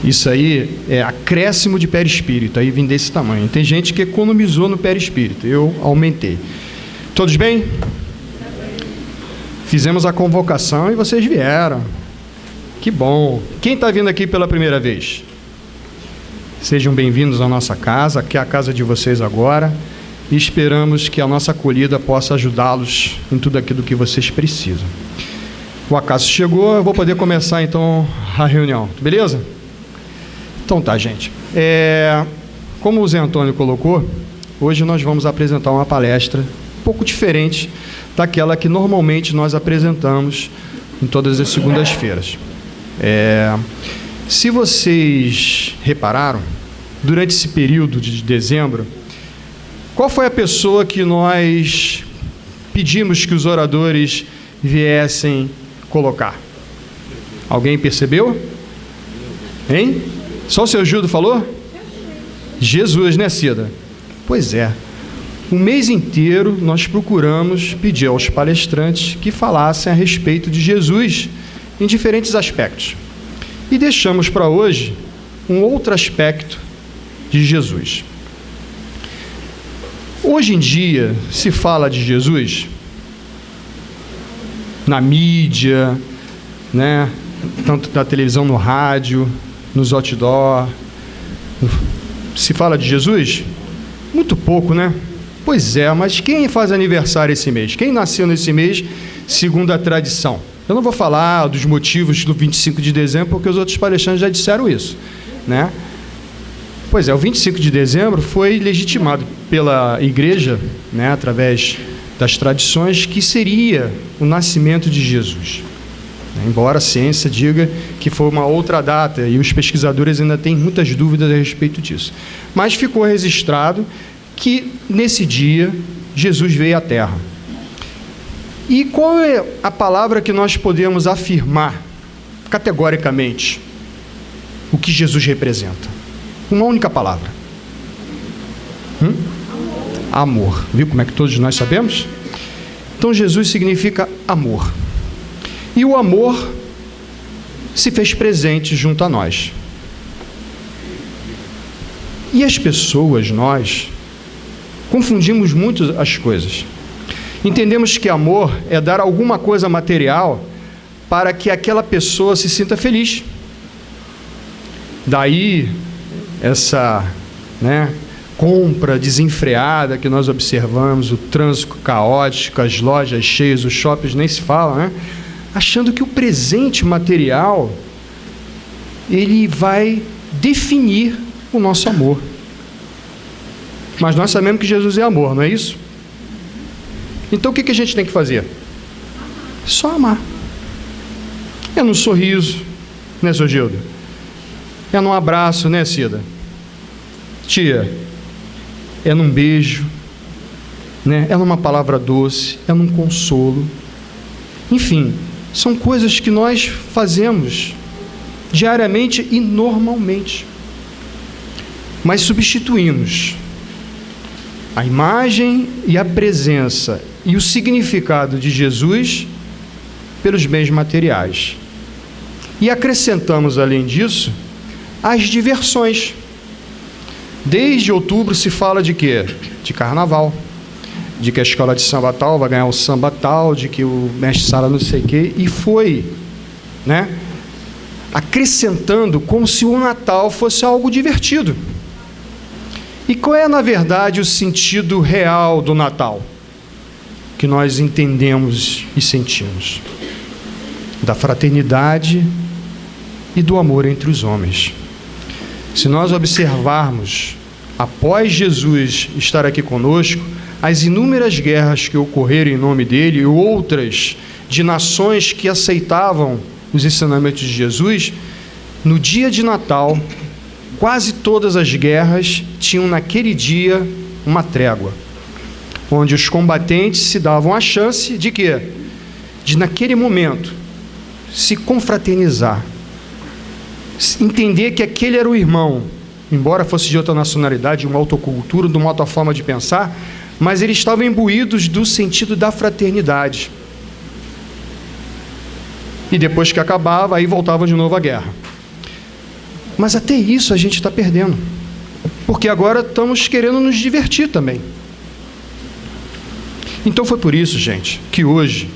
Isso aí é acréscimo de perispírito, aí vem desse tamanho. Tem gente que economizou no perispírito, eu aumentei. Todos bem? Fizemos a convocação e vocês vieram. Que bom. Quem está vindo aqui pela primeira vez? Sejam bem-vindos à nossa casa, que é a casa de vocês agora, e esperamos que a nossa acolhida possa ajudá-los em tudo aquilo que vocês precisam. O Acácio chegou, eu vou poder começar então a reunião, beleza? Então tá, gente. Como o Zé Antônio colocou, hoje nós vamos apresentar uma palestra um pouco diferente daquela que normalmente nós apresentamos em todas as segundas-feiras. Se vocês repararam, durante esse período de dezembro, qual foi a pessoa que nós pedimos que os oradores viessem colocar? Alguém percebeu? Hein? Só o seu Gildo falou? Jesus, né, Cida? Pois é. O mês inteiro nós procuramos pedir aos palestrantes que falassem a respeito de Jesus em diferentes aspectos. E deixamos para hoje um outro aspecto de Jesus. Hoje em dia se fala de Jesus na mídia, né? Tanto na televisão, no rádio, nos outdoor. Se fala de Jesus? Muito pouco, né? Pois é, mas quem faz aniversário esse mês? Quem nasceu nesse mês, segundo a tradição? Eu não vou falar dos motivos do 25 de dezembro, porque os outros palestrantes já disseram isso, né? Pois é, o 25 de dezembro foi legitimado pela Igreja, né, através das tradições, que seria o nascimento de Jesus. Embora a ciência diga que foi uma outra data, e os pesquisadores ainda têm muitas dúvidas a respeito disso. Mas ficou registrado que, nesse dia, Jesus veio à Terra. E qual é a palavra que nós podemos afirmar, categoricamente, o que Jesus representa? Uma única palavra. Amor. Viu como é que todos nós sabemos? Então, Jesus significa amor. E o amor se fez presente junto a nós. E as pessoas, nós, confundimos muito as coisas. Entendemos que amor é dar alguma coisa material para que aquela pessoa se sinta feliz. Daí, essa, compra desenfreada que nós observamos, o trânsito caótico, as lojas cheias, os shoppings nem se fala, achando que o presente material ele vai definir o nosso amor. Mas nós sabemos que Jesus é amor, não é isso? Então o que a gente tem que fazer? Só amar. É num sorriso, né, seu Gildo? É num abraço, né, Cida? Tia, é num beijo, né? É numa palavra doce, é num consolo. Enfim, são coisas que nós fazemos diariamente e normalmente. Mas substituímos a imagem e a presença e o significado de Jesus pelos bens materiais. E acrescentamos, além disso, as diversões. Desde outubro se fala de quê? De carnaval. De que a escola de samba tal vai ganhar o samba tal, de que o mestre Sala não sei o quê. E foi, acrescentando como se o Natal fosse algo divertido. E qual é, na verdade, o sentido real do Natal? Que nós entendemos e sentimos. Da fraternidade e do amor entre os homens. Se nós observarmos, após Jesus estar aqui conosco, as inúmeras guerras que ocorreram em nome dele e outras de nações que aceitavam os ensinamentos de Jesus, no dia de Natal, quase todas as guerras tinham naquele dia uma trégua, onde os combatentes se davam a chance de quê? De naquele momento se confraternizar, entender que aquele era o irmão, embora fosse de outra nacionalidade, de uma outra cultura, de uma outra forma de pensar, mas eles estavam imbuídos do sentido da fraternidade. E depois que acabava, aí voltava de novo a guerra. Mas até isso a gente está perdendo, porque agora estamos querendo nos divertir também. Então foi por isso, gente, que hoje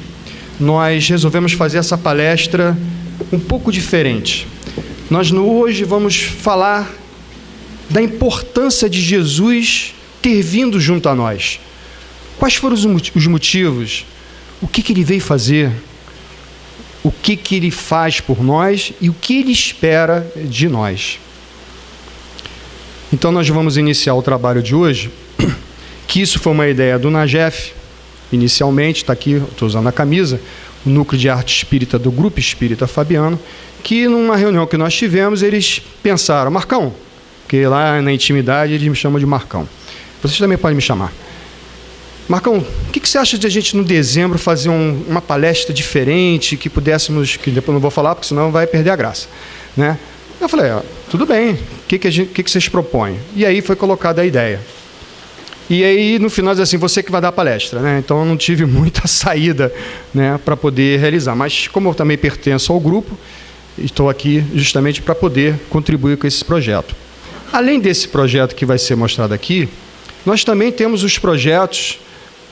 nós resolvemos fazer essa palestra um pouco diferente. Nós hoje vamos falar da importância de Jesus ter vindo junto a nós. Quais foram os motivos? O que ele veio fazer? O que ele faz por nós e o que ele espera de nós. Então nós vamos iniciar o trabalho de hoje, que isso foi uma ideia do Najef, inicialmente, está aqui, estou usando a camisa, o Núcleo de Arte Espírita do Grupo Espírita Fabiano, que numa reunião que nós tivemos, eles pensaram, Marcão, porque lá na intimidade eles me chamam de Marcão. Vocês também podem me chamar. Marcão, o que você acha de a gente, no dezembro, fazer uma palestra diferente, que pudéssemos, que depois não vou falar, porque senão vai perder a graça, né? Eu falei, tudo bem, o que vocês propõem? E aí foi colocada a ideia. E aí, no final, diz assim, você que vai dar a palestra, né? Então, eu não tive muita saída, né, para poder realizar. Mas, como eu também pertenço ao grupo, estou aqui justamente para poder contribuir com esse projeto. Além desse projeto que vai ser mostrado aqui, nós também temos os projetos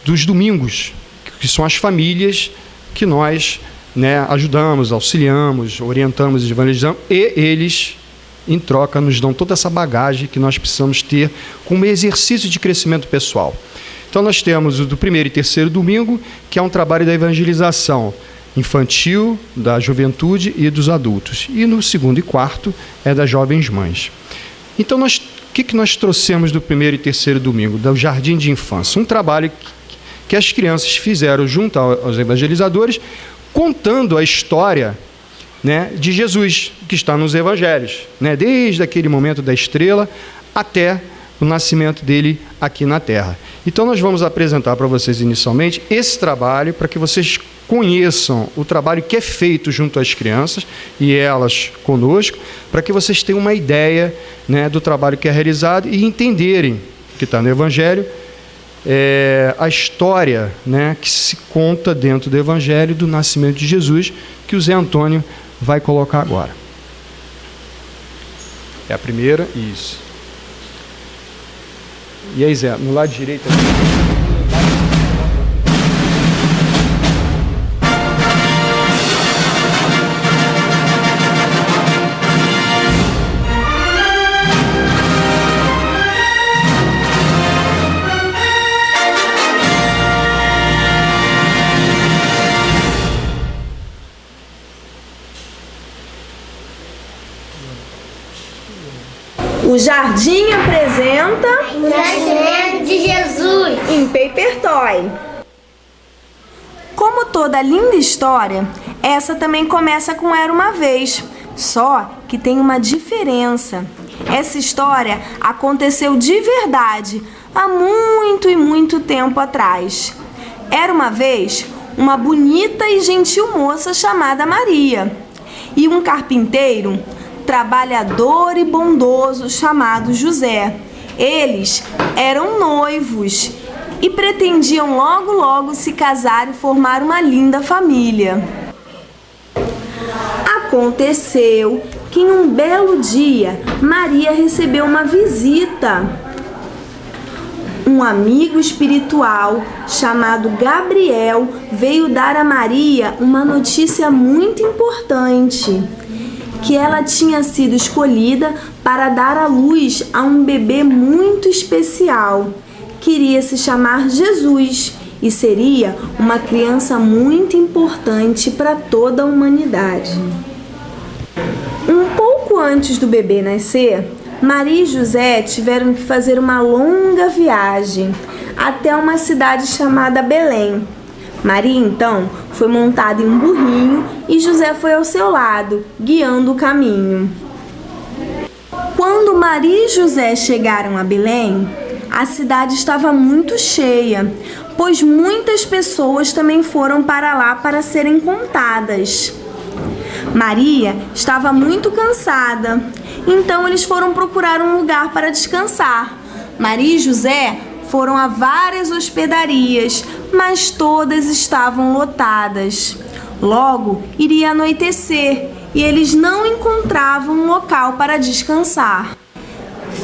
dos domingos, que são as famílias que nós, né, ajudamos, auxiliamos, orientamos e evangelizamos, e eles, em troca, nos dão toda essa bagagem que nós precisamos ter como exercício de crescimento pessoal. Então, nós temos o do primeiro e terceiro domingo, que é um trabalho da evangelização infantil, da juventude e dos adultos. E no segundo e quarto é das jovens mães. Então, o que nós trouxemos do primeiro e terceiro domingo? Do Jardim de Infância. Um trabalho que as crianças fizeram junto aos evangelizadores, contando a história, né, de Jesus, que está nos evangelhos, né, desde aquele momento da estrela até o nascimento dele aqui na Terra. Então nós vamos apresentar para vocês inicialmente esse trabalho, para que vocês conheçam o trabalho que é feito junto às crianças e elas conosco, para que vocês tenham uma ideia, né, do trabalho que é realizado e entenderem que está no Evangelho, a história, né, que se conta dentro do Evangelho do nascimento de Jesus, que o Zé Antônio vai colocar agora. É a primeira, isso. E aí, Zé, no lado direito aqui. O Jardim apresenta o nascimento de Jesus em Paper Toy. Como toda linda história, essa também começa com Era Uma Vez, só que tem uma diferença. Essa história aconteceu de verdade, há muito e muito tempo atrás. Era uma vez uma bonita e gentil moça chamada Maria e um carpinteiro trabalhador e bondoso chamado José. Eles eram noivos e pretendiam logo logo se casar e formar uma linda família. Aconteceu que em um belo dia Maria recebeu uma visita. Um amigo espiritual chamado Gabriel veio dar a Maria uma notícia muito importante: que ela tinha sido escolhida para dar à luz a um bebê muito especial. Queria se chamar Jesus e seria uma criança muito importante para toda a humanidade. Um pouco antes do bebê nascer, Maria e José tiveram que fazer uma longa viagem até uma cidade chamada Belém. Maria, então, foi montada em um burrinho e José foi ao seu lado, guiando o caminho. Quando Maria e José chegaram a Belém, a cidade estava muito cheia, pois muitas pessoas também foram para lá para serem contadas. Maria estava muito cansada, então eles foram procurar um lugar para descansar. Maria e José foram a várias hospedarias, mas todas estavam lotadas. Logo, iria anoitecer e eles não encontravam um local para descansar.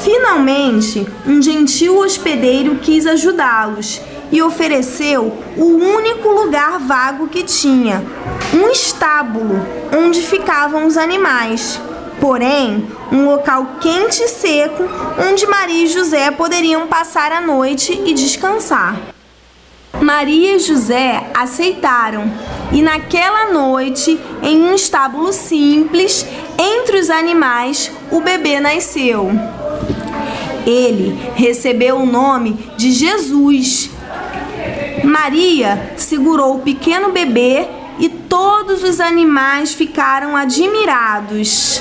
Finalmente, um gentil hospedeiro quis ajudá-los e ofereceu o único lugar vago que tinha, um estábulo onde ficavam os animais. Porém, um local quente e seco onde Maria e José poderiam passar a noite e descansar. Maria e José aceitaram, e naquela noite, em um estábulo simples, entre os animais, o bebê nasceu. Ele recebeu o nome de Jesus. Maria segurou o pequeno bebê e todos os animais ficaram admirados.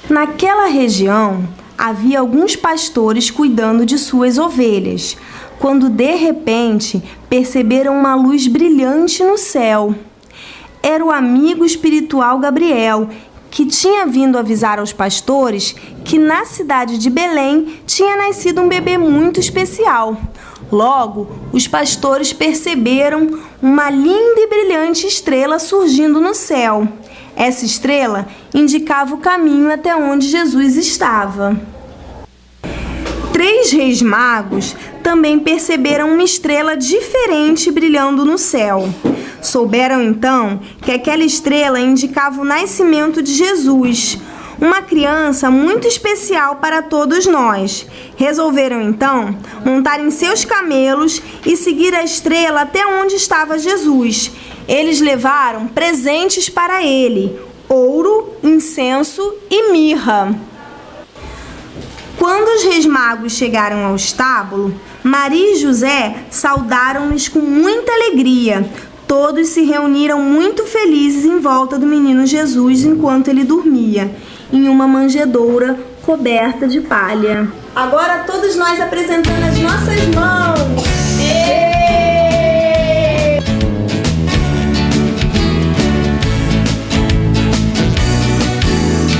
Naquela região, havia alguns pastores cuidando de suas ovelhas, quando de repente perceberam uma luz brilhante no céu. Era o amigo espiritual Gabriel, que tinha vindo avisar aos pastores que na cidade de Belém tinha nascido um bebê muito especial. Logo, os pastores perceberam uma linda e brilhante estrela surgindo no céu. Essa estrela indicava o caminho até onde Jesus estava. 3 reis magos também perceberam uma estrela diferente brilhando no céu. Souberam então que aquela estrela indicava o nascimento de Jesus, uma criança muito especial para todos nós. Resolveram então montar em seus camelos e seguir a estrela até onde estava Jesus. Eles levaram presentes para ele: ouro, incenso e mirra. Quando os reis magos chegaram ao estábulo, Maria e José saudaram-nos com muita alegria. Todos se reuniram muito felizes em volta do menino Jesus enquanto ele dormia, em uma manjedoura coberta de palha. Agora todos nós apresentando as nossas mãos.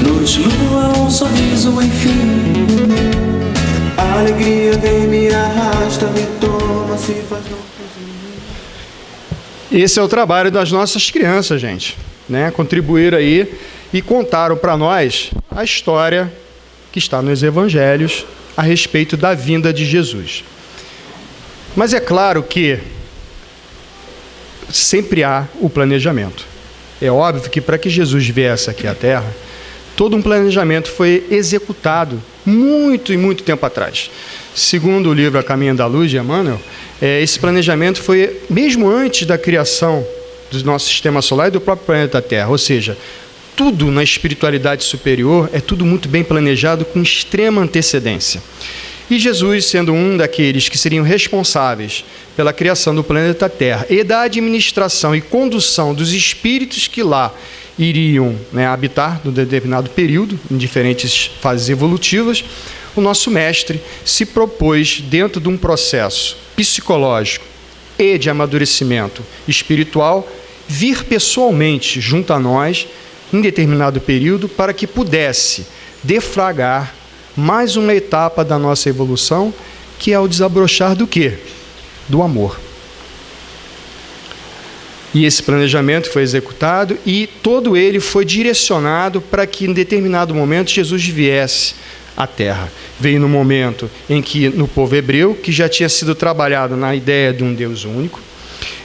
Luz, lua, um sorriso, enfim. A alegria vem, me arrasta, me toma, se faz louco. Esse é o trabalho das nossas crianças, gente, né? Contribuir aí e contaram para nós a história que está nos evangelhos a respeito da vinda de Jesus. Mas é claro que sempre há o planejamento. É óbvio que para que Jesus viesse aqui à Terra, todo um planejamento foi executado muito e muito tempo atrás. Segundo o livro A Caminho da Luz, de Emmanuel, esse planejamento foi mesmo antes da criação do nosso sistema solar e do próprio planeta Terra. Ou seja, tudo na espiritualidade superior é tudo muito bem planejado com extrema antecedência. E Jesus, sendo um daqueles que seriam responsáveis pela criação do planeta Terra e da administração e condução dos espíritos que lá iriam, habitar num determinado período, em diferentes fases evolutivas, o nosso mestre se propôs, dentro de um processo psicológico e de amadurecimento espiritual, vir pessoalmente junto a nós, em determinado período, para que pudesse deflagrar mais uma etapa da nossa evolução, que é o desabrochar do quê? Do amor. E esse planejamento foi executado e todo ele foi direcionado para que, em determinado momento, Jesus viesse à Terra. Veio no momento em que, no povo hebreu, que já tinha sido trabalhado na ideia de um Deus único,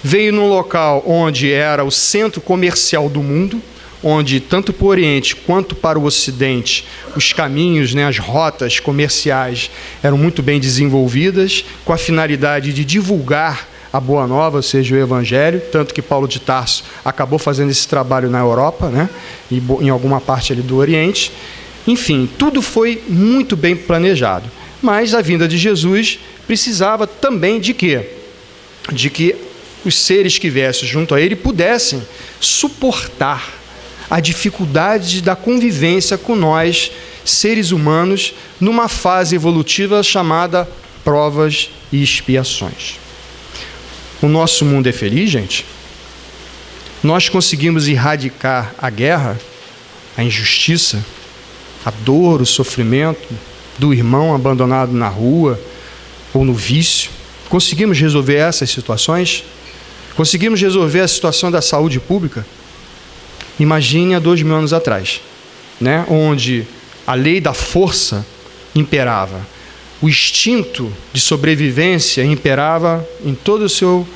veio num local onde era o centro comercial do mundo, onde, tanto para o Oriente quanto para o Ocidente, os caminhos, as rotas comerciais eram muito bem desenvolvidas, com a finalidade de divulgar a Boa Nova, ou seja, o Evangelho, tanto que Paulo de Tarso acabou fazendo esse trabalho na Europa, e em alguma parte ali do Oriente. Enfim, tudo foi muito bem planejado. Mas a vinda de Jesus precisava também de quê? De que os seres que viessem junto a ele pudessem suportar a dificuldade da convivência com nós, seres humanos, numa fase evolutiva chamada provas e expiações. O nosso mundo é feliz, gente? Nós conseguimos erradicar a guerra, a injustiça, a dor, o sofrimento do irmão abandonado na rua ou no vício? Conseguimos resolver essas situações? Conseguimos resolver a situação da saúde pública? Imagine há 2000 anos atrás, né? Onde a lei da força imperava. O instinto de sobrevivência imperava em todo o seu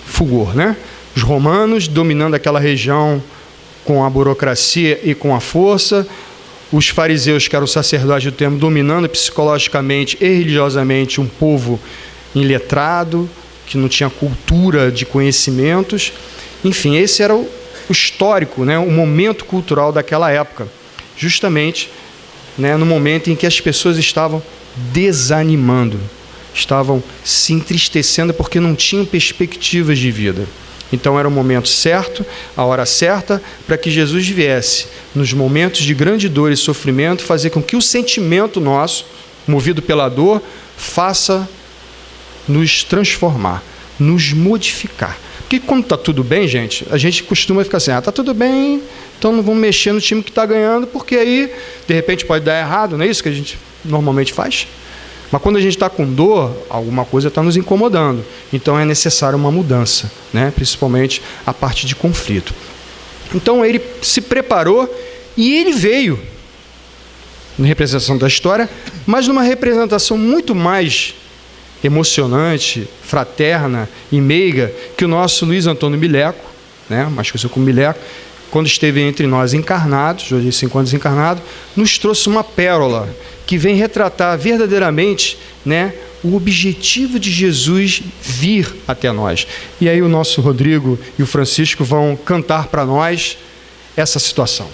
fulgor, né? Os romanos dominando aquela região com a burocracia e com a força, os fariseus, que eram sacerdotes do templo, dominando psicologicamente e religiosamente um povo iletrado, que não tinha cultura de conhecimentos. Enfim, esse era o histórico, né? O momento cultural daquela época, justamente, né, no momento em que as pessoas estavam desanimando, estavam se entristecendo porque não tinham perspectivas de vida. Então era o momento certo, a hora certa, para que Jesus viesse, nos momentos de grande dor e sofrimento, fazer com que o sentimento nosso, movido pela dor, faça nos transformar, nos modificar. Porque quando está tudo bem, gente, a gente costuma ficar assim, está tudo bem, então não vamos mexer no time que está ganhando, porque aí, de repente, pode dar errado, não é isso que a gente normalmente faz? Mas quando a gente está com dor, alguma coisa está nos incomodando. Então é necessária uma mudança, né? Principalmente a parte de conflito. Então ele se preparou e ele veio, na representação da história, mas numa representação muito mais emocionante, fraterna e meiga que o nosso Luiz Antônio Mileco, né? Mais conhecido como Mileco, quando esteve entre nós encarnados, hoje 5 anos encarnado, nos trouxe uma pérola que vem retratar verdadeiramente, né, o objetivo de Jesus vir até nós. E aí o nosso Rodrigo e o Francisco vão cantar para nós essa situação.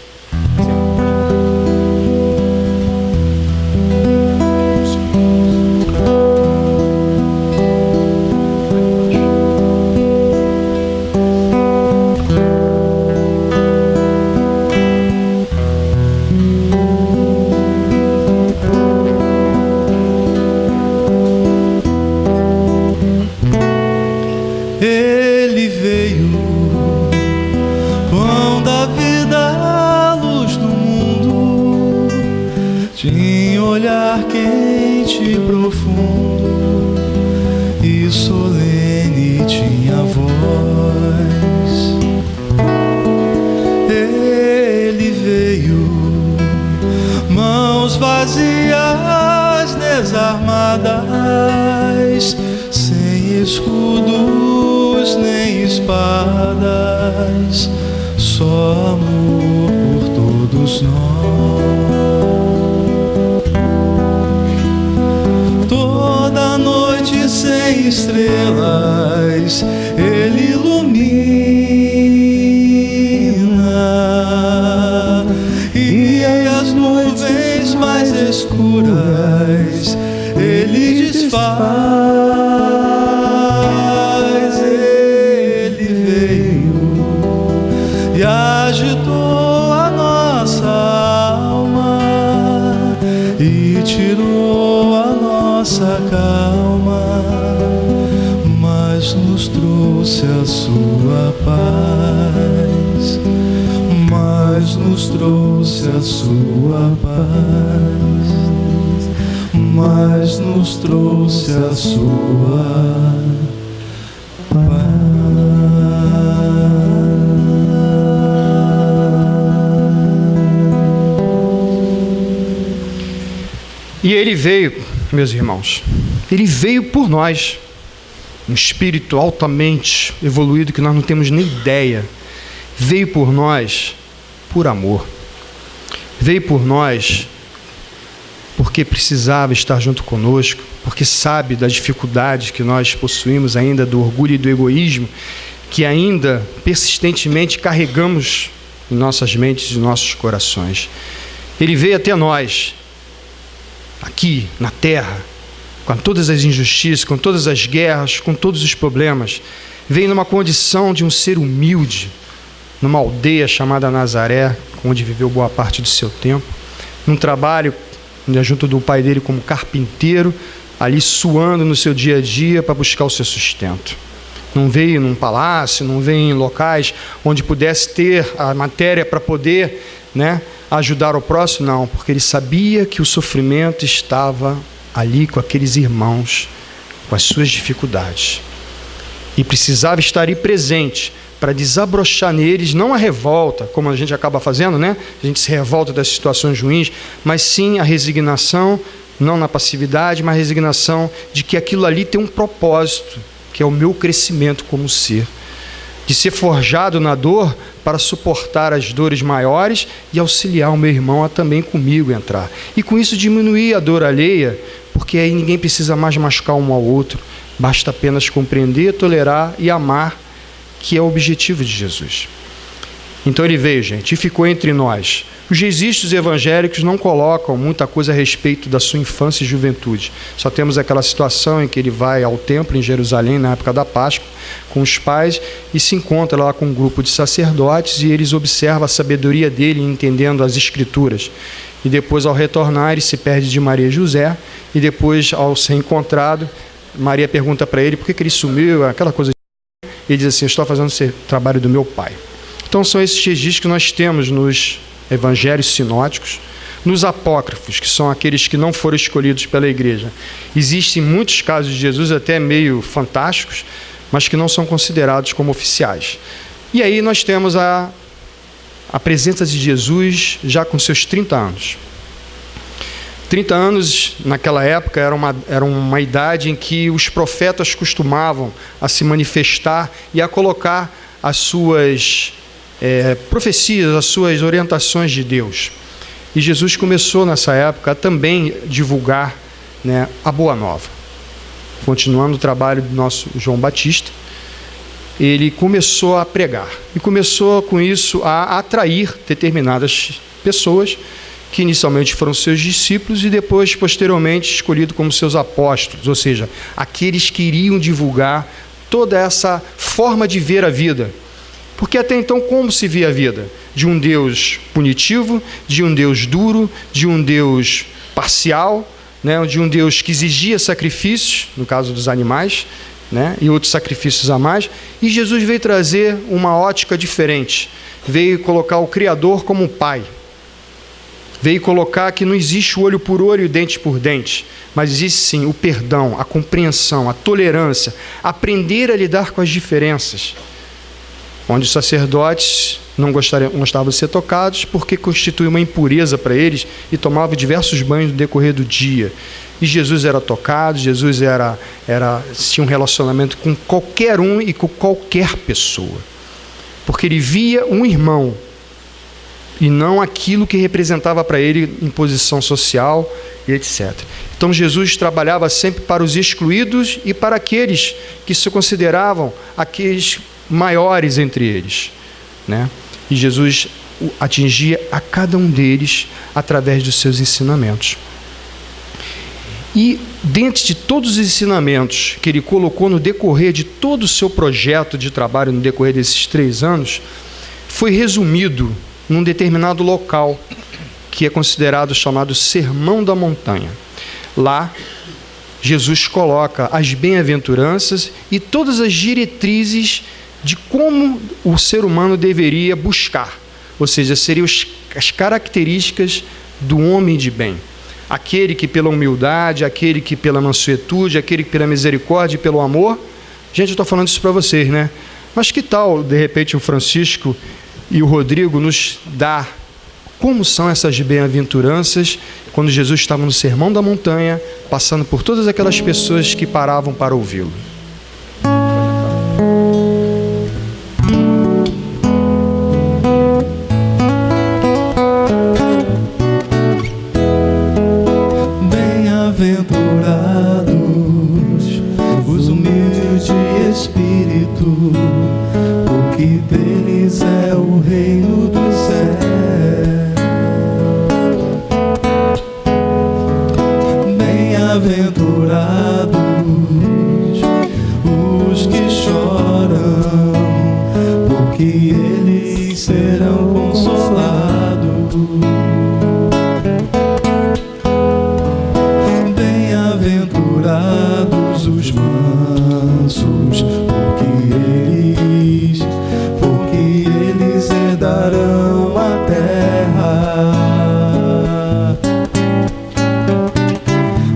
E ele veio, meus irmãos, ele veio por nós, um espírito altamente evoluído que nós não temos nem ideia, veio por nós por amor, veio por nós porque precisava estar junto conosco, porque sabe das dificuldades que nós possuímos ainda, do orgulho e do egoísmo, que ainda persistentemente carregamos em nossas mentes e nossos corações. Ele veio até nós, aqui na terra, com todas as injustiças, com todas as guerras, com todos os problemas, veio numa condição de um ser humilde, numa aldeia chamada Nazaré, onde viveu boa parte do seu tempo, num trabalho junto do pai dele como carpinteiro, ali suando no seu dia a dia para buscar o seu sustento. Não veio num palácio, não veio em locais onde pudesse ter a matéria para poder, né, ajudar o próximo, não, porque ele sabia que o sofrimento estava ali com aqueles irmãos, com as suas dificuldades. E precisava estar aí presente para desabrochar neles, não a revolta, como a gente acaba fazendo, né? A gente se revolta das situações ruins, mas sim a resignação, não na passividade, mas a resignação de que aquilo ali tem um propósito, que é o meu crescimento como ser. De ser forjado na dor para suportar as dores maiores e auxiliar o meu irmão a também comigo entrar. E com isso diminuir a dor alheia, porque aí ninguém precisa mais machucar um ao outro, basta apenas compreender, tolerar e amar, que é o objetivo de Jesus. Então ele veio, gente, e ficou entre nós. Os registros evangélicos não colocam muita coisa a respeito da sua infância e juventude. Só temos aquela situação em que ele vai ao templo em Jerusalém, na época da Páscoa, com os pais, e se encontra lá com um grupo de sacerdotes, e eles observam a sabedoria dele, entendendo as Escrituras. E depois, ao retornar, ele se perde de Maria e José, e depois, ao ser encontrado, Maria pergunta para ele por que ele sumiu, aquela coisa. Ele diz assim: eu estou fazendo o trabalho do meu pai. Então são esses registros que nós temos nos evangelhos sinóticos, nos apócrifos, que são aqueles que não foram escolhidos pela igreja. Existem muitos casos de Jesus até meio fantásticos, mas que não são considerados como oficiais. E aí nós temos a presença de Jesus já com seus 30 anos. 30 anos, naquela época, era uma idade em que os profetas costumavam a se manifestar e a colocar as suas profecias, as suas orientações de Deus. E Jesus começou, nessa época, a também divulgar, né, a Boa Nova. Continuando o trabalho do nosso João Batista, ele começou a pregar. E começou, com isso, a atrair determinadas pessoas que inicialmente foram seus discípulos e depois, posteriormente, escolhidos como seus apóstolos, ou seja, aqueles que iriam divulgar toda essa forma de ver a vida. Porque até então, como se via a vida? De um Deus punitivo, de um Deus duro, de um Deus parcial, né? De um Deus que exigia sacrifícios, no caso dos animais, né? E outros sacrifícios a mais. E Jesus veio trazer uma ótica diferente, veio colocar o Criador como Pai. Veio colocar que não existe o olho por olho e o dente por dente, mas existe sim o perdão, a compreensão, a tolerância, aprender a lidar com as diferenças. Onde os sacerdotes não gostavam de ser tocados porque constituía uma impureza para eles e tomavam diversos banhos no decorrer do dia. E Jesus era tocado, Jesus tinha um relacionamento com qualquer um e com qualquer pessoa. Porque ele via um irmão e não aquilo que representava para ele imposição social e etc. Então Jesus trabalhava sempre para os excluídos e para aqueles que se consideravam aqueles maiores entre eles, né? E Jesus atingia a cada um deles através dos seus ensinamentos. E dentro de todos os ensinamentos que ele colocou no decorrer de todo o seu projeto de trabalho, no decorrer desses 3 anos, foi resumido num determinado local, que é considerado chamado Sermão da Montanha. Lá, Jesus coloca as bem-aventuranças e todas as diretrizes de como o ser humano deveria buscar, ou seja, seriam as características do homem de bem. Aquele que pela humildade, aquele que pela mansuetude, aquele que pela misericórdia e pelo amor. Gente, eu estou falando isso para vocês, né? Mas que tal, de repente, o Francisco e o Rodrigo nos dar como são essas bem-aventuranças quando Jesus estava no Sermão da Montanha, passando por todas aquelas pessoas que paravam para ouvi-lo. Bem-aventurados os humildes de espírito, porque deles é o reino do céu. Bem-aventurados os que choram, porque eles serão consolados. Bem-aventurados os mansos, porque eles herdarão a terra.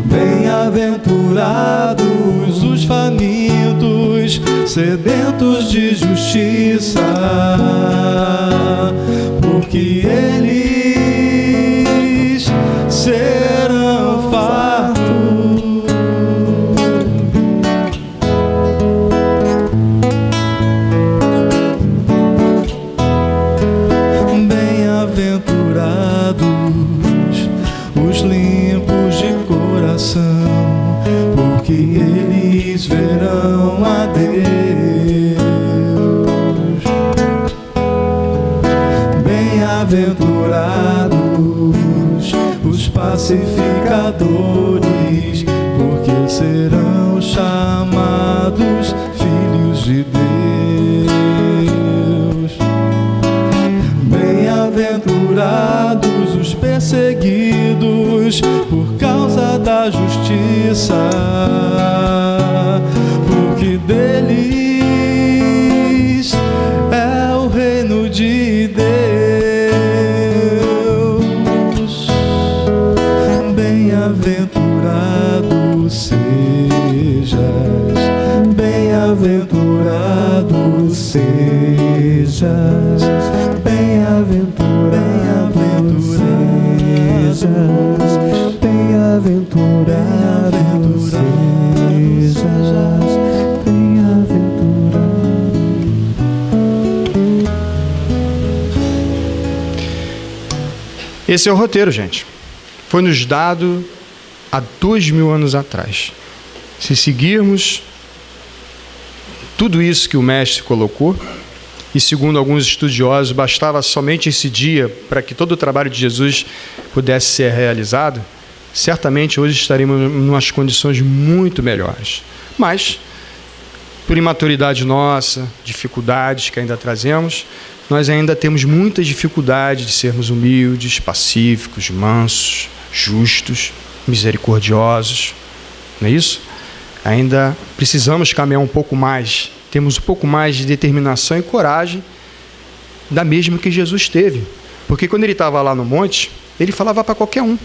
Bem-aventurados os famintos, sedentos de justiça, porque eles serão fartos. Bem-aventurados os limpos de coração, porque eles verão a Deus. Bem-aventurados os pacificadores, porque serão chamados filhos de Deus. Bem-aventurados os perseguidos por causa da justiça, porque deles é o reino de Deus. Bem-aventurado sejas, bem-aventurado sejas, bem-aventurado sejas, bem-aventurado sejas, bem-aventurado. Esse é o roteiro, gente. Foi nos dado há 2000 anos atrás. Se seguirmos tudo isso que o mestre colocou, e segundo alguns estudiosos, bastava somente esse dia para que todo o trabalho de Jesus pudesse ser realizado, certamente hoje estaremos em umas condições muito melhores. Mas, por imaturidade nossa, dificuldades que ainda trazemos, nós ainda temos muita dificuldade de sermos humildes, pacíficos, mansos, justos, misericordiosos. Não é isso? Ainda precisamos caminhar um pouco mais, temos um pouco mais de determinação e coragem, da mesma que Jesus teve. Porque quando ele estava lá no monte, ele falava para qualquer um.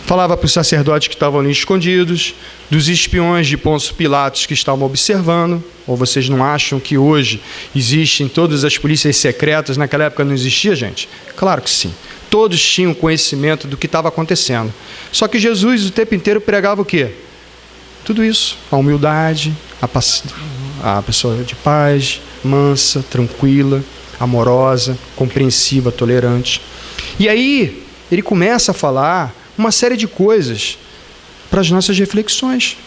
Falava para os sacerdotes que estavam ali escondidos, dos espiões de Pôncio Pilatos que estavam observando. Ou vocês não acham que hoje existem todas as polícias secretas? Naquela época não existia, gente? Claro que sim. Todos tinham conhecimento do que estava acontecendo. Só que Jesus o tempo inteiro pregava o quê? Tudo isso. A humildade, a pessoa de paz, mansa, tranquila, amorosa, compreensiva, tolerante. E aí ele começa a falar uma série de coisas para as nossas reflexões.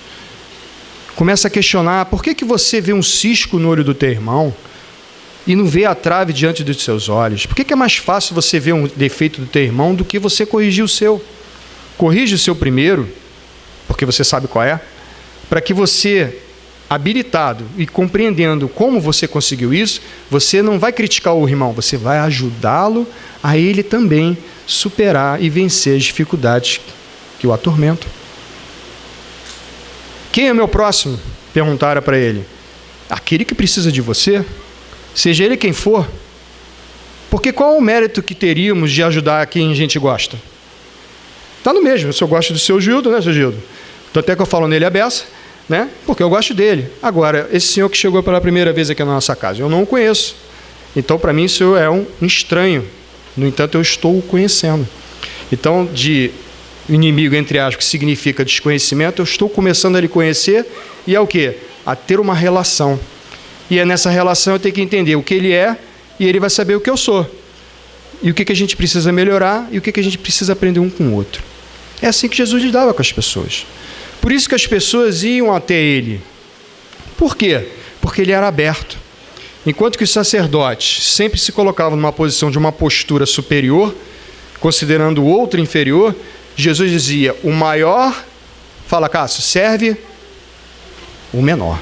Começa a questionar: por que você vê um cisco no olho do teu irmão e não vê a trave diante dos seus olhos? Por que é mais fácil você ver um defeito do teu irmão do que você corrigir o seu? Corrige o seu primeiro, porque você sabe qual é, para que você, habilitado e compreendendo como você conseguiu isso, você não vai criticar o irmão, você vai ajudá-lo a ele também superar e vencer as dificuldades que o atormentam. Quem é meu próximo? Perguntaram para ele. Aquele que precisa de você, seja ele quem for. Porque qual é o mérito que teríamos de ajudar quem a gente gosta? Está no mesmo. Se eu gosto do seu Gildo, né, seu Gildo? Então até que eu falo nele a beça, né? Porque eu gosto dele. Agora, esse senhor que chegou pela primeira vez aqui na nossa casa, eu não o conheço. Então, para mim, isso é um estranho. No entanto, eu estou o conhecendo. Então, de inimigo, entre aspas, que significa desconhecimento, eu estou começando a lhe conhecer e é o quê? A ter uma relação. E é nessa relação eu tenho que entender o que ele é e ele vai saber o que eu sou. E o que a gente precisa melhorar e o que a gente precisa aprender um com o outro. É assim que Jesus lidava com as pessoas. Por isso que as pessoas iam até ele. Por quê? Porque ele era aberto. Enquanto que os sacerdotes sempre se colocavam numa posição de uma postura superior, considerando o outro inferior, Jesus dizia: o maior, fala Cássio, serve o menor.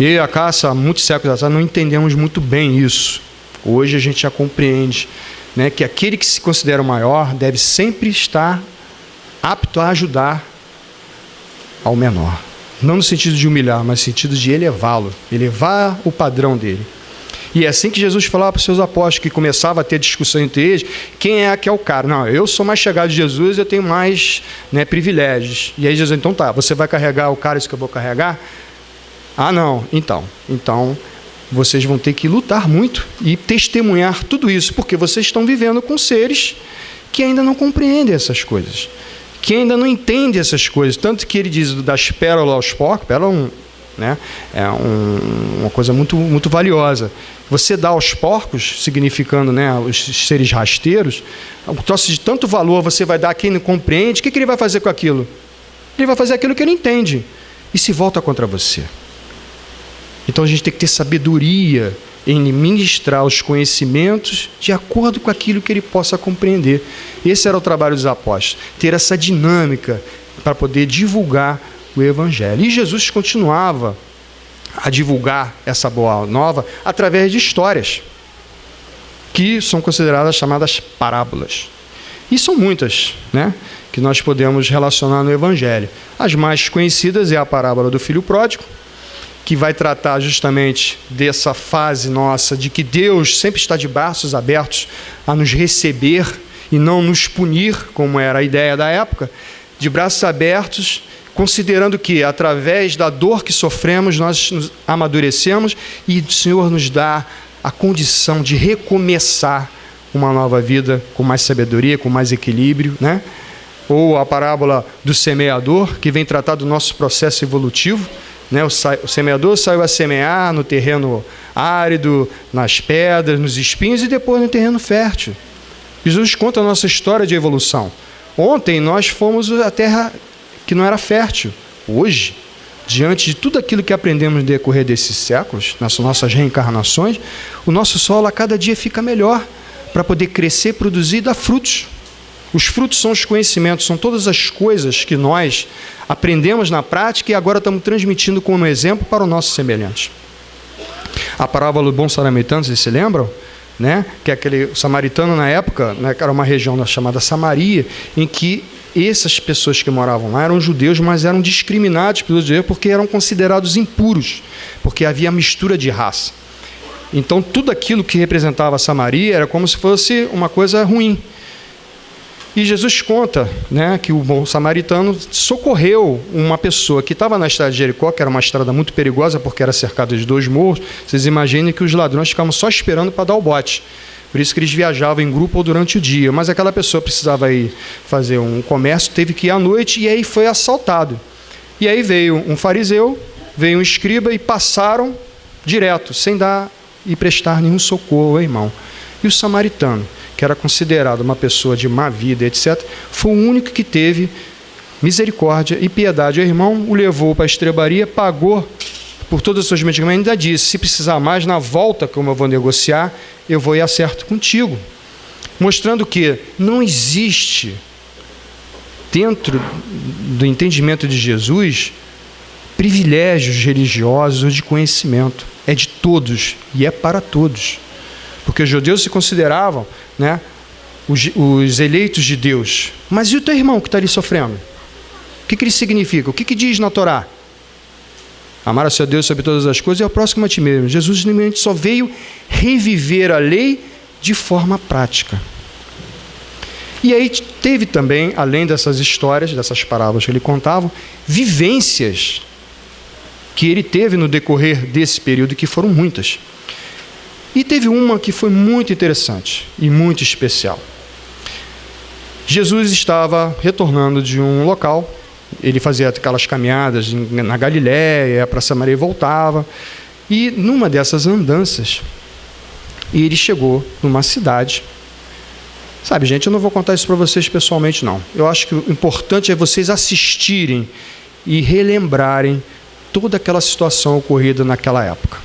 Eu e a Cássio, há muitos séculos atrás, não entendemos muito bem isso. Hoje a gente já compreende, né, que aquele que se considera o maior deve sempre estar apto a ajudar ao menor. Não no sentido de humilhar, mas no sentido de elevá-lo, elevar o padrão dele. E é assim que Jesus falava para os seus apóstolos, que começava a ter discussão entre eles: quem é que é o cara? Não, eu sou mais chegado de Jesus, eu tenho mais, né, privilégios. E aí Jesus, então tá, você vai carregar o cálice que eu vou carregar? Ah, não, então vocês vão ter que lutar muito e testemunhar tudo isso, porque vocês estão vivendo com seres que ainda não compreendem essas coisas, que ainda não entendem essas coisas. Tanto que ele diz das pérolas aos porcos, pérola uma coisa muito, muito valiosa. Você dá aos porcos, significando, né, os seres rasteiros, um troço de tanto valor você vai dar a quem não compreende. O que ele vai fazer com aquilo? Ele vai fazer aquilo que ele entende e se volta contra você. Então a gente tem que ter sabedoria em ministrar os conhecimentos de acordo com aquilo que ele possa compreender. Esse era o trabalho dos apóstolos, ter essa dinâmica para poder divulgar o Evangelho. E Jesus continuava a divulgar essa boa nova através de histórias, que são consideradas chamadas parábolas. E são muitas, né, que nós podemos relacionar no Evangelho. As mais conhecidas é a parábola do filho pródigo, que vai tratar justamente dessa fase nossa de que Deus sempre está de braços abertos a nos receber e não nos punir, como era a ideia da época, de braços abertos, considerando que através da dor que sofremos nós nos amadurecemos e o Senhor nos dá a condição de recomeçar uma nova vida com mais sabedoria, com mais equilíbrio, né? Ou a parábola do semeador, que vem tratar do nosso processo evolutivo, né? O semeador saiu a semear no terreno árido, nas pedras, nos espinhos e depois no terreno fértil. Jesus conta a nossa história de evolução. Ontem nós fomos a terra que não era fértil. Hoje, diante de tudo aquilo que aprendemos no decorrer desses séculos, nas nossas reencarnações, o nosso solo a cada dia fica melhor para poder crescer, produzir e dar frutos. Os frutos são os conhecimentos, são todas as coisas que nós aprendemos na prática e agora estamos transmitindo como exemplo para o nosso semelhante. A parábola do bom samaritano, vocês se lembram? Né? Que é aquele samaritano na época, né, que era uma região chamada Samaria, em que essas pessoas que moravam lá eram judeus, mas eram discriminados pelos judeus porque eram considerados impuros, porque havia mistura de raça. Então tudo aquilo que representava Samaria era como se fosse uma coisa ruim. E Jesus conta, né, que o bom samaritano socorreu uma pessoa que estava na estrada de Jericó, que era uma estrada muito perigosa porque era cercada de 2 morros. Vocês imaginem que os ladrões ficavam só esperando para dar o bote. Por isso que eles viajavam em grupo ou durante o dia. Mas aquela pessoa precisava ir fazer um comércio, teve que ir à noite e aí foi assaltado. E aí veio um fariseu, veio um escriba e passaram direto, sem dar e prestar nenhum socorro ao irmão. E o samaritano, que era considerado uma pessoa de má vida, etc., foi o único que teve misericórdia e piedade ao irmão, o levou para a estrebaria, pagou por todas as suas medicamentos, ainda disse, se precisar mais, na volta, como eu vou negociar, eu vou e acerto contigo. Mostrando que não existe, dentro do entendimento de Jesus, privilégios religiosos ou de conhecimento. É de todos e é para todos. Porque os judeus se consideravam, né, os eleitos de Deus. Mas e o teu irmão que está ali sofrendo? O que ele significa? O que diz na Torá? Amar a seu Deus sobre todas as coisas e ao próximo a ti mesmo. Jesus simplesmente só veio reviver a lei de forma prática. E aí teve também, além dessas histórias, dessas parábolas que ele contava, vivências que ele teve no decorrer desse período, que foram muitas. E teve uma que foi muito interessante e muito especial. Jesus estava retornando de um local, ele fazia aquelas caminhadas na Galiléia, ia para Samaria e voltava, e numa dessas andanças, ele chegou numa cidade. Sabe, gente, eu não vou contar isso para vocês pessoalmente, não. Eu acho que o importante é vocês assistirem e relembrarem toda aquela situação ocorrida naquela época.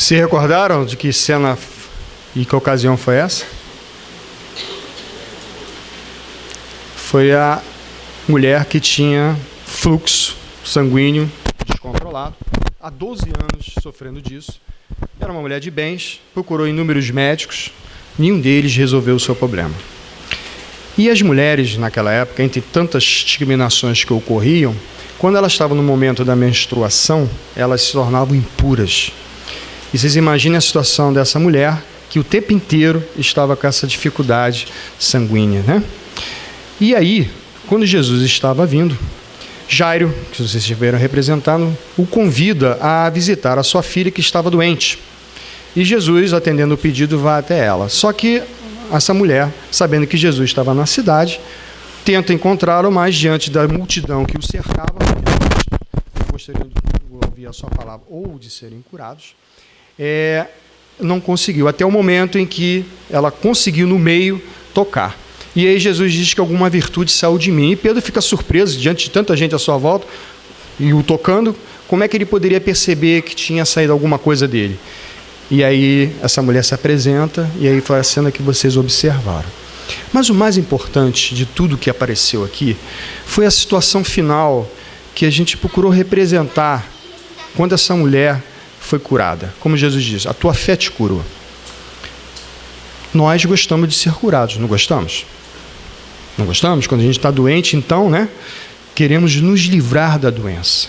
Se recordaram de que cena e que ocasião foi essa? Foi a mulher que tinha fluxo sanguíneo descontrolado, há 12 anos sofrendo disso. Era uma mulher de bens, procurou inúmeros médicos, nenhum deles resolveu o seu problema. E as mulheres, naquela época, entre tantas discriminações que ocorriam, quando elas estavam no momento da menstruação, elas se tornavam impuras. E vocês imaginem a situação dessa mulher, que o tempo inteiro estava com essa dificuldade sanguínea, né? E aí, quando Jesus estava vindo, Jairo, que vocês estiveram representando, o convida a visitar a sua filha que estava doente. E Jesus, atendendo o pedido, vai até ela. Só que essa mulher, sabendo que Jesus estava na cidade, tenta encontrá-lo, mas diante da multidão que o cercava, gostariam de ouvir a sua palavra ou de serem curados, não conseguiu, até o momento em que ela conseguiu no meio tocar. E aí Jesus diz que alguma virtude saiu de mim. E Pedro fica surpreso, diante de tanta gente à sua volta, e o tocando, como é que ele poderia perceber que tinha saído alguma coisa dele? E aí essa mulher se apresenta, e aí foi a cena que vocês observaram. Mas o mais importante de tudo que apareceu aqui foi a situação final que a gente procurou representar quando essa mulher foi curada. Como Jesus diz, a tua fé te curou. Nós gostamos de ser curados, não gostamos? Não gostamos? Quando a gente está doente, então, né? Queremos nos livrar da doença.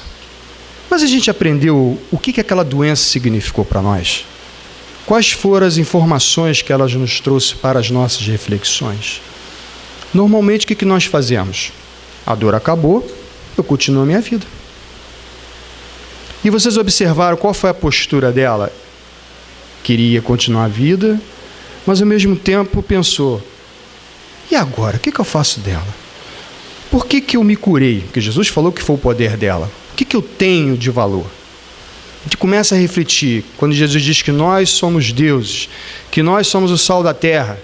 Mas a gente aprendeu o que aquela doença significou para nós? Quais foram as informações que ela nos trouxe para as nossas reflexões? Normalmente, o que nós fazemos? A dor acabou, eu continuo a minha vida. E vocês observaram qual foi a postura dela? Queria continuar a vida, mas ao mesmo tempo pensou, e agora? O que eu faço dela? Por que eu me curei? Porque Jesus falou que foi o poder dela. O que eu tenho de valor? A gente começa a refletir, quando Jesus diz que nós somos deuses, que nós somos o sal da terra,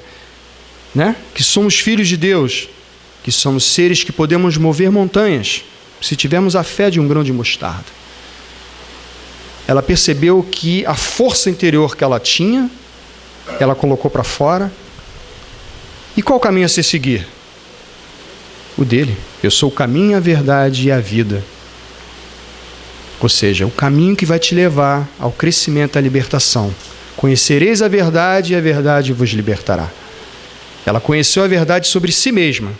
né? Que somos filhos de Deus, que somos seres que podemos mover montanhas, se tivermos a fé de um grão de mostarda. Ela percebeu que a força interior que ela tinha, ela colocou para fora. E qual o caminho a se seguir? O dele. Eu sou o caminho, a verdade e a vida. Ou seja, o caminho que vai te levar ao crescimento e à libertação. Conhecereis a verdade e a verdade vos libertará. Ela conheceu a verdade sobre si mesma.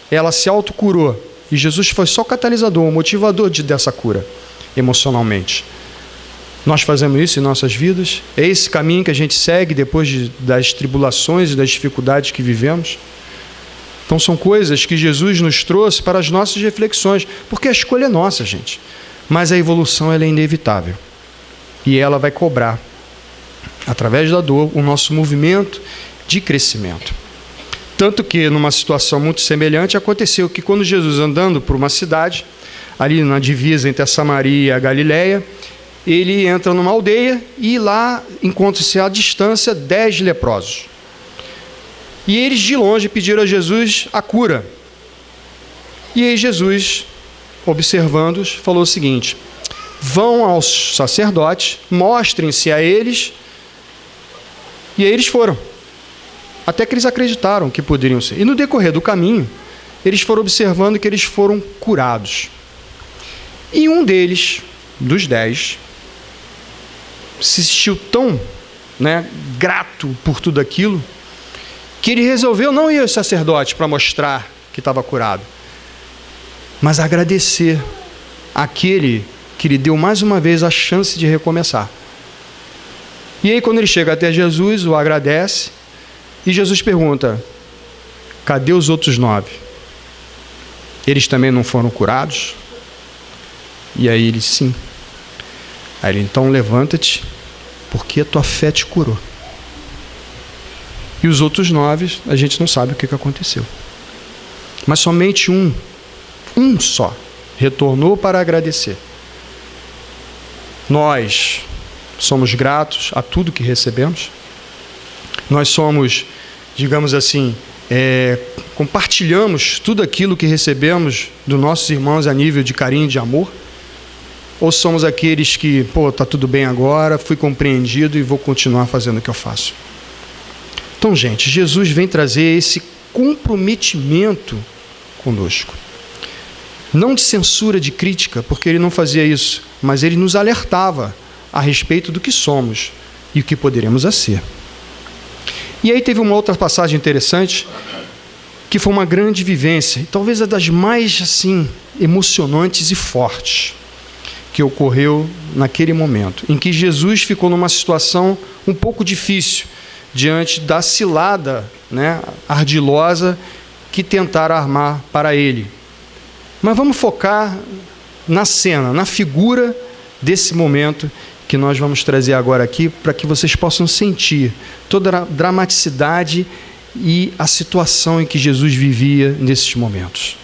Ela se autocurou. E Jesus foi só o catalisador, o motivador dessa cura, emocionalmente. Nós fazemos isso em nossas vidas? É esse caminho que a gente segue depois das tribulações e das dificuldades que vivemos? Então são coisas que Jesus nos trouxe para as nossas reflexões, porque a escolha é nossa, gente. Mas a evolução ela é inevitável. E ela vai cobrar, através da dor, o nosso movimento de crescimento. Tanto que, numa situação muito semelhante, aconteceu que quando Jesus andando por uma cidade, ali na divisa entre a Samaria e a Galileia, ele entra numa aldeia e lá encontra-se à distância 10 leprosos. E eles de longe pediram a Jesus a cura. E aí Jesus, observando-os, falou o seguinte: vão aos sacerdotes, mostrem-se a eles. E aí eles foram. Até que eles acreditaram que poderiam ser. E no decorrer do caminho, eles foram observando que eles foram curados. E um deles, dos 10, se sentiu tão grato por tudo aquilo, que ele resolveu não ir ao sacerdote para mostrar que estava curado, mas agradecer àquele que lhe deu mais uma vez a chance de recomeçar. E aí, quando ele chega até Jesus, o agradece, e Jesus pergunta: cadê os outros 9? Eles também não foram curados? E aí ele: sim. Aí ele: então levanta-te, porque a tua fé te curou. E os outros 9, a gente não sabe o que aconteceu. Mas somente um só, retornou para agradecer. Nós somos gratos a tudo que recebemos. Nós somos, digamos assim, compartilhamos tudo aquilo que recebemos dos nossos irmãos a nível de carinho e de amor. Ou somos aqueles que, tá tudo bem agora, fui compreendido e vou continuar fazendo o que eu faço? Então, gente, Jesus vem trazer esse comprometimento conosco. Não de censura, de crítica, porque ele não fazia isso, mas ele nos alertava a respeito do que somos e o que poderemos ser. E aí teve uma outra passagem interessante, que foi uma grande vivência, e talvez a das mais, assim, emocionantes e fortes, que ocorreu naquele momento, em que Jesus ficou numa situação um pouco difícil, diante da cilada, ardilosa, que tentaram armar para ele. Mas vamos focar na cena, na figura desse momento que nós vamos trazer agora aqui, para que vocês possam sentir toda a dramaticidade e a situação em que Jesus vivia nesses momentos.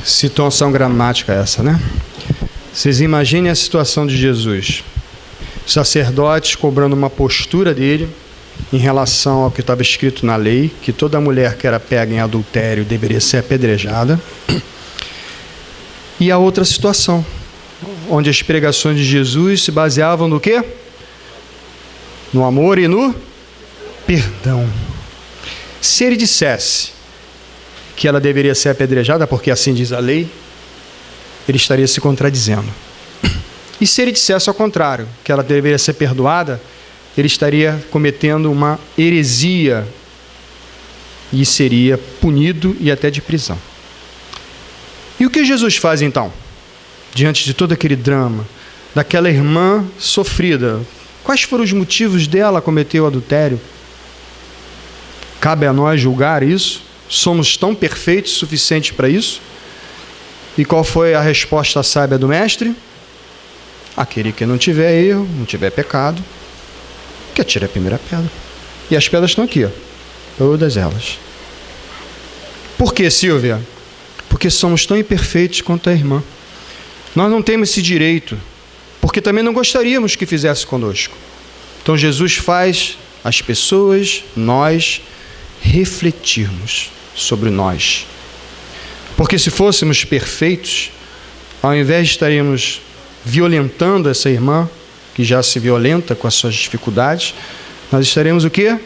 Situação gramática essa, né? Vocês imaginem a situação de Jesus. Os sacerdotes cobrando uma postura dele em relação ao que estava escrito na lei, que toda mulher que era pega em adultério deveria ser apedrejada. E a outra situação, onde as pregações de Jesus se baseavam no quê? No amor e no perdão. Se ele dissesse que ela deveria ser apedrejada, porque assim diz a lei, ele estaria se contradizendo. E se ele dissesse ao contrário, que ela deveria ser perdoada, ele estaria cometendo uma heresia e seria punido e até de prisão. E o que Jesus faz então? Diante de todo aquele drama, daquela irmã sofrida, quais foram os motivos dela cometer o adultério? Cabe a nós julgar isso? Somos tão perfeitos o suficiente para isso? E qual foi a resposta sábia do mestre? Aquele que não tiver erro, não tiver pecado, que atire a primeira pedra. E as pedras estão aqui, ó, todas elas. Por que, Silvia? Porque somos tão imperfeitos quanto a irmã. Nós não temos esse direito, porque também não gostaríamos que fizesse conosco. Então Jesus faz as pessoas, nós, refletirmos sobre nós. Porque se fôssemos perfeitos, ao invés de estarmos violentando essa irmã, que já se violenta com as suas dificuldades, nós estaremos o quê?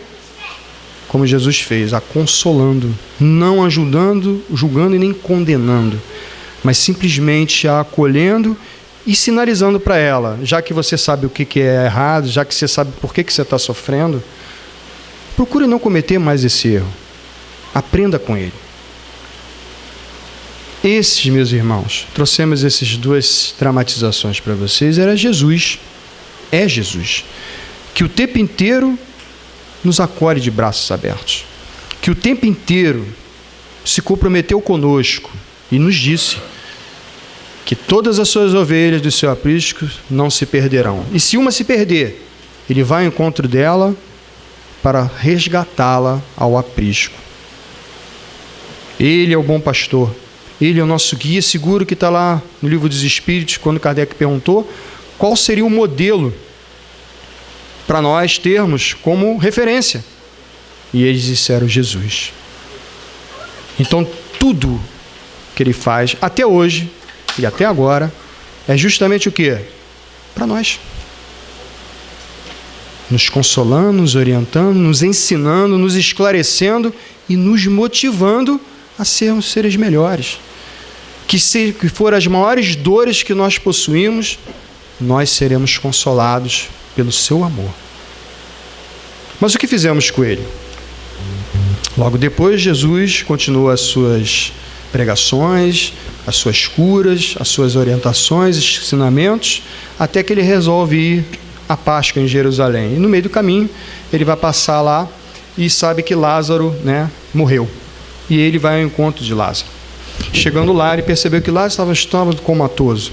Como Jesus fez, a consolando, não ajudando, julgando e nem condenando, mas simplesmente a acolhendo e sinalizando para ela, já que você sabe o que é errado, já que você sabe por que você está sofrendo, procure não cometer mais esse erro. Aprenda com ele. Esses, meus irmãos, trouxemos essas duas dramatizações para vocês, era Jesus, é Jesus, que o tempo inteiro nos acolhe de braços abertos, que o tempo inteiro se comprometeu conosco e nos disse que todas as suas ovelhas do seu aprisco não se perderão. E se uma se perder, ele vai ao encontro dela para resgatá-la ao aprisco. Ele é o bom pastor. Ele é o nosso guia seguro, que está lá no Livro dos Espíritos, quando Kardec perguntou qual seria o modelo para nós termos como referência. E eles disseram Jesus. Então, tudo que ele faz até hoje e até agora é justamente o quê? Para nós. Nos consolando, nos orientando, nos ensinando, nos esclarecendo e nos motivando a sermos seres melhores. Que for as maiores dores que nós possuímos, nós seremos consolados pelo seu amor. Mas o que fizemos com ele? Logo depois, Jesus continua as suas pregações, as suas curas, as suas orientações, ensinamentos, até que ele resolve ir à Páscoa em Jerusalém. E no meio do caminho, ele vai passar lá e sabe que Lázaro, morreu. E ele vai ao encontro de Lázaro. Chegando lá, ele percebeu que Lázaro estava comatoso.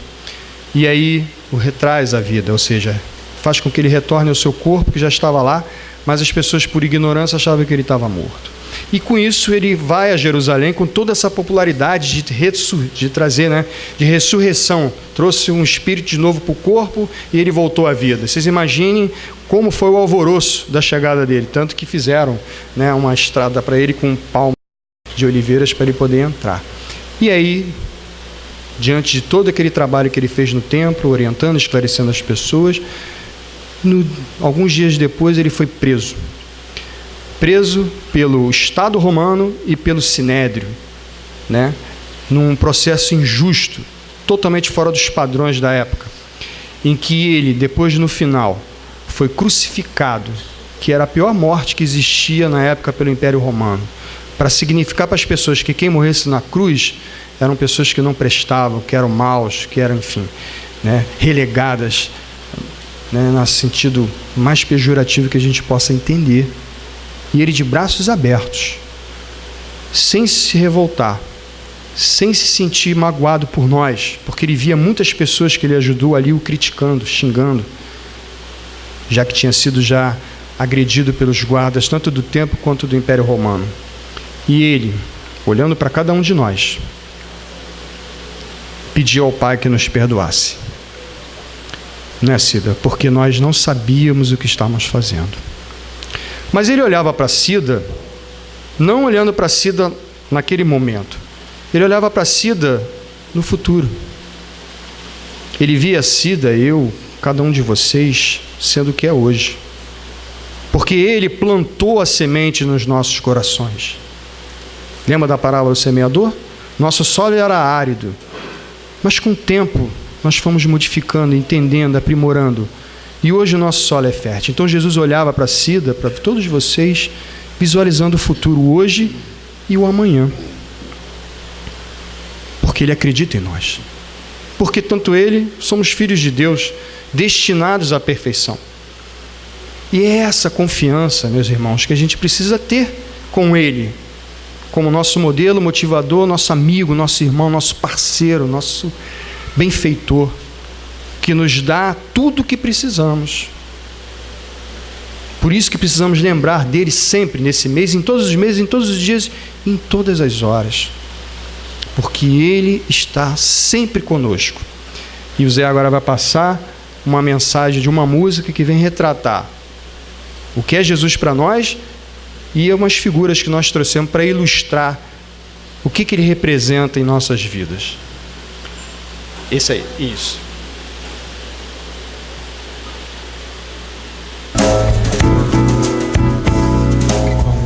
E aí o retraz à vida, ou seja, faz com que ele retorne ao seu corpo, que já estava lá, mas as pessoas, por ignorância, achavam que ele estava morto. E com isso ele vai a Jerusalém com toda essa popularidade de trazer, de ressurreição. Trouxe um espírito de novo para o corpo e ele voltou à vida. Vocês imaginem como foi o alvoroço da chegada dele. Tanto que fizeram uma estrada para ele com palmas de oliveiras para ele poder entrar. E aí, diante de todo aquele trabalho que ele fez no templo, orientando, esclarecendo as pessoas, alguns dias depois ele foi preso. Preso pelo Estado romano e pelo Sinédrio, num processo injusto, totalmente fora dos padrões da época, em que ele, depois no final, foi crucificado, que era a pior morte que existia na época pelo Império Romano, para significar para as pessoas que quem morresse na cruz eram pessoas que não prestavam, que eram maus, que eram, enfim, relegadas, no sentido mais pejorativo que a gente possa entender. E ele de braços abertos, sem se revoltar, sem se sentir magoado por nós, porque ele via muitas pessoas que ele ajudou ali o criticando, xingando, já que tinha sido já agredido pelos guardas, tanto do templo quanto do Império Romano. E ele, olhando para cada um de nós, pediu ao Pai que nos perdoasse. Cida? Porque nós não sabíamos o que estávamos fazendo. Mas ele olhava para Cida, não olhando para Cida naquele momento. Ele olhava para Cida no futuro. Ele via Cida, eu, cada um de vocês, sendo o que é hoje. Porque ele plantou a semente nos nossos corações. Lembra da parábola do semeador? Nosso solo era árido. Mas com o tempo, nós fomos modificando, entendendo, aprimorando. E hoje o nosso solo é fértil. Então Jesus olhava para Cida, para todos vocês, visualizando o futuro hoje e o amanhã. Porque ele acredita em nós. Porque tanto ele, somos filhos de Deus, destinados à perfeição. E é essa confiança, meus irmãos, que a gente precisa ter com ele, como nosso modelo, motivador, nosso amigo, nosso irmão, nosso parceiro, nosso benfeitor, que nos dá tudo o que precisamos. Por isso que precisamos lembrar dele sempre, nesse mês, em todos os meses, em todos os dias, em todas as horas. Porque ele está sempre conosco. E o Zé agora vai passar uma mensagem de uma música que vem retratar o que é Jesus para nós e umas figuras que nós trouxemos para ilustrar o que ele representa em nossas vidas. Esse aí, isso.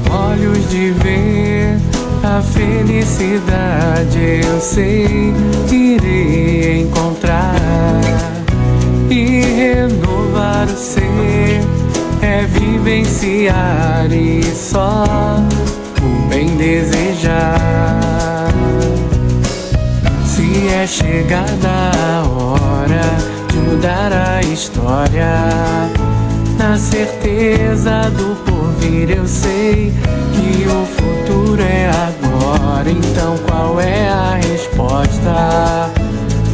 Com olhos de ver a felicidade, eu sei que irei encontrar, e renovar o ser é vivenciar e só o bem desejar. Se é chegada a hora de mudar a história, na certeza do porvir eu sei que o futuro é agora. Então qual é a resposta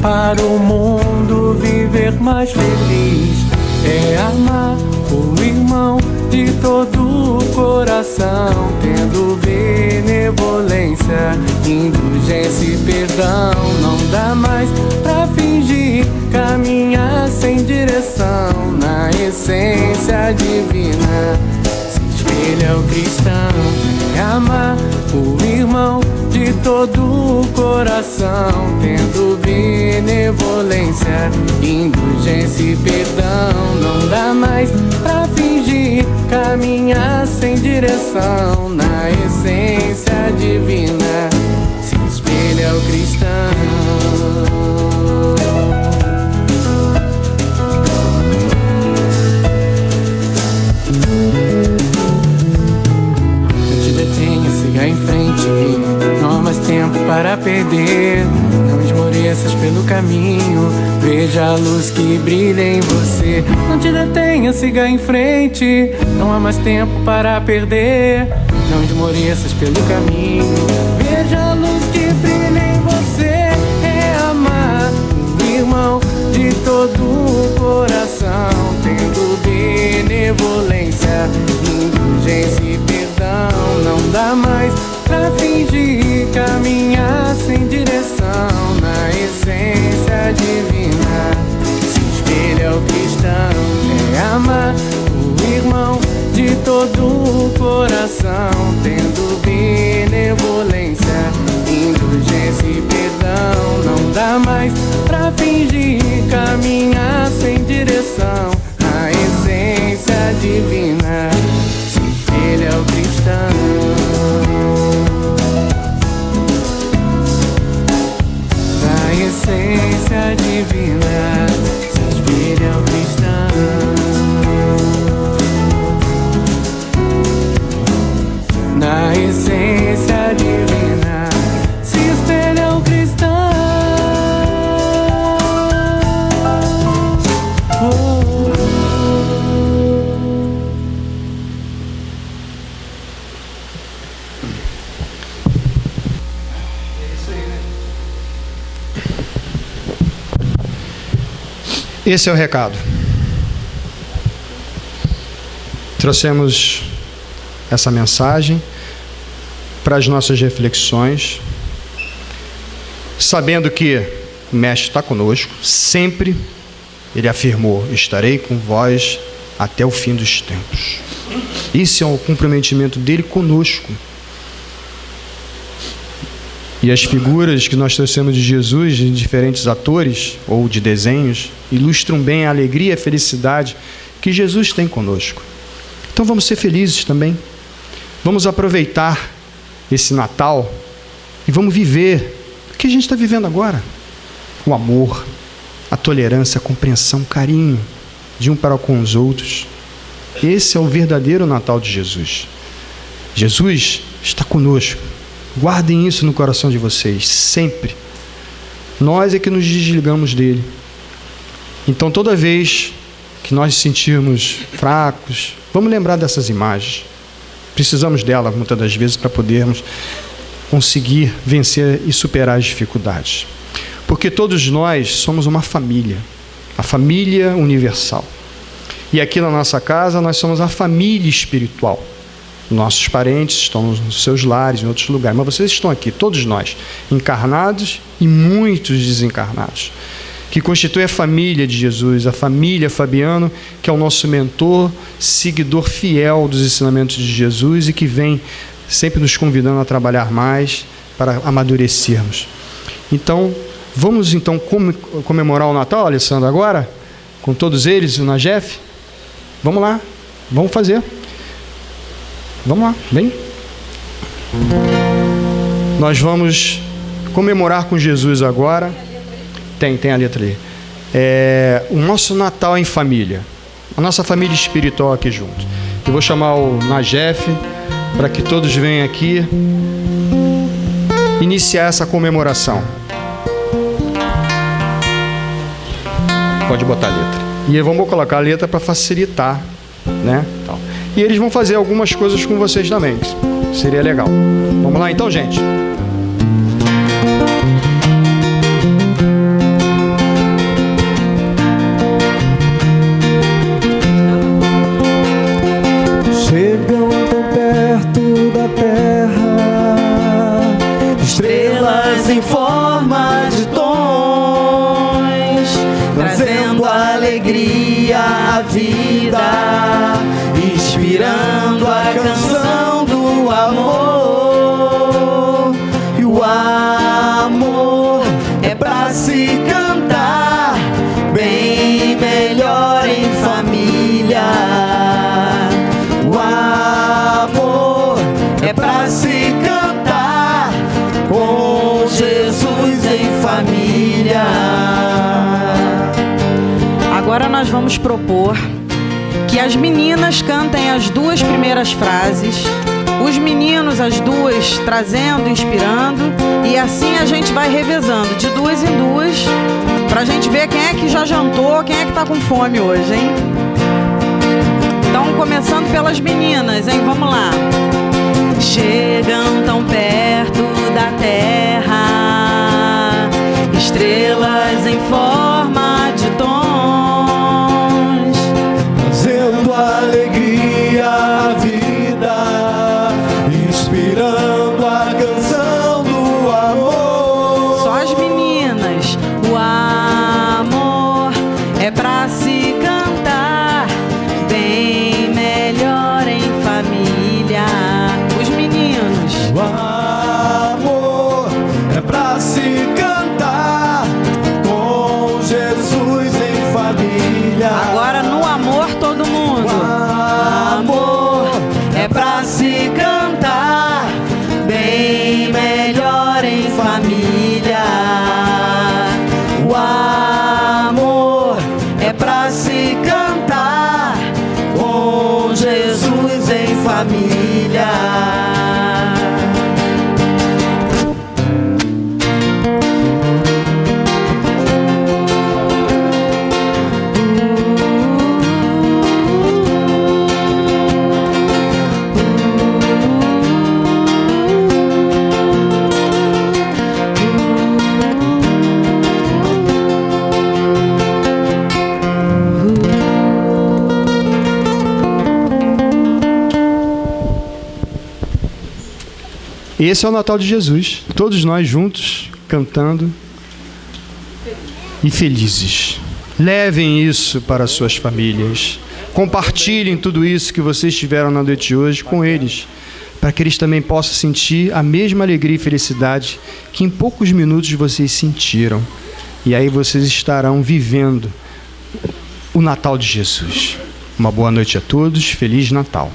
para o mundo viver mais feliz? É amar o irmão de todo o coração, tendo benevolência, indulgência e perdão. Não dá mais pra fingir, caminhar sem direção, na essência divina se espelha o cristão. É amar o irmão de todo o coração, tendo benevolência, indulgência e perdão. Não dá mais pra fingir, caminhar sem direção, na essência divina se espelha o cristão. Siga em frente, não há mais tempo para perder. Não esmoreças pelo caminho, veja a luz que brilha em você. Não te detenha, siga em frente, não há mais tempo para perder. Não esmoreças pelo caminho, veja a luz que brilha em você. É amar o irmão de todo o coração, tendo benevolência, indulgência e perdão. Não dá mais pra fingir, caminhar sem direção, na essência divina se espelha o cristão. É amar o irmão de todo o coração, tendo benevolência, indulgência e perdão. Não dá mais pra fingir, caminhar sem direção, na essência divina se espelha o cristão. Na essência divina se espelha o cristão. Na essência divina se espelha o cristão. Esse é o recado. Trouxemos essa mensagem para as nossas reflexões, sabendo que o Mestre está conosco, sempre. Ele afirmou: estarei com vós até o fim dos tempos. Esse é o comprometimento dele conosco. E as figuras que nós trouxemos de Jesus, de diferentes atores ou de desenhos, ilustram bem a alegria e a felicidade que Jesus tem conosco. Então vamos ser felizes também. Vamos aproveitar esse Natal e vamos viver o que a gente está vivendo agora. O amor, a tolerância, a compreensão, o carinho de um para com os outros. Esse é o verdadeiro Natal de Jesus. Jesus está conosco. Guardem isso no coração de vocês, sempre. Nós é que nos desligamos dele. Então, toda vez que nós nos sentirmos fracos, vamos lembrar dessas imagens. Precisamos delas, muitas das vezes, para podermos conseguir vencer e superar as dificuldades. Porque todos nós somos uma família, a família universal. E aqui na nossa casa, nós somos a família espiritual. Nossos parentes estão nos seus lares, em outros lugares, mas vocês estão aqui, todos nós, encarnados e muitos desencarnados. que constitui a família de Jesus, a família Fabiano, que é o nosso mentor, seguidor fiel dos ensinamentos de Jesus e que vem sempre nos convidando a trabalhar mais para amadurecermos. Então, vamos então comemorar o Natal, Alessandro, agora? Com todos eles, o Najef? Vamos lá, vamos fazer. Vamos lá, vem. Nós vamos comemorar com Jesus agora. Tem a letra ali. O nosso Natal em família. A nossa família espiritual aqui junto. Eu vou chamar o Najef para que todos venham aqui iniciar essa comemoração. Pode botar a letra. E vamos colocar a letra para facilitar, né? E eles vão fazer algumas coisas com vocês também. Seria legal. Vamos lá então, gente? Chegam tão perto da terra, estrelas em forma de tons, trazendo alegria à vida, inspirando a canção do amor. E o amor é pra se cantar bem melhor em família. O amor é pra se cantar com Jesus em família. Agora nós vamos propor que as meninas cantem as 2 primeiras frases, os meninos as 2 trazendo, inspirando, e assim a gente vai revezando de 2 em 2 pra gente ver quem é que já jantou, quem é que tá com fome hoje, hein? Então, começando pelas meninas, hein? Vamos lá. Chegam tão perto da terra, estrelas em forma de tons, trazendo alegria à vida, inspirando a canção do amor. Só as meninas. O amor é pra se cantar bem melhor em família. Os meninos. O amor é pra se cantar com Jesus em família. Agora no amor todo mundo. O amor é pra se cantar bem melhor em família. O amor é pra se cantar com Jesus em família. Esse é o Natal de Jesus. Todos nós juntos, cantando e felizes. Levem isso para suas famílias. Compartilhem tudo isso que vocês tiveram na noite de hoje com eles, para que eles também possam sentir a mesma alegria e felicidade que em poucos minutos vocês sentiram. E aí vocês estarão vivendo o Natal de Jesus. Uma boa noite a todos. Feliz Natal.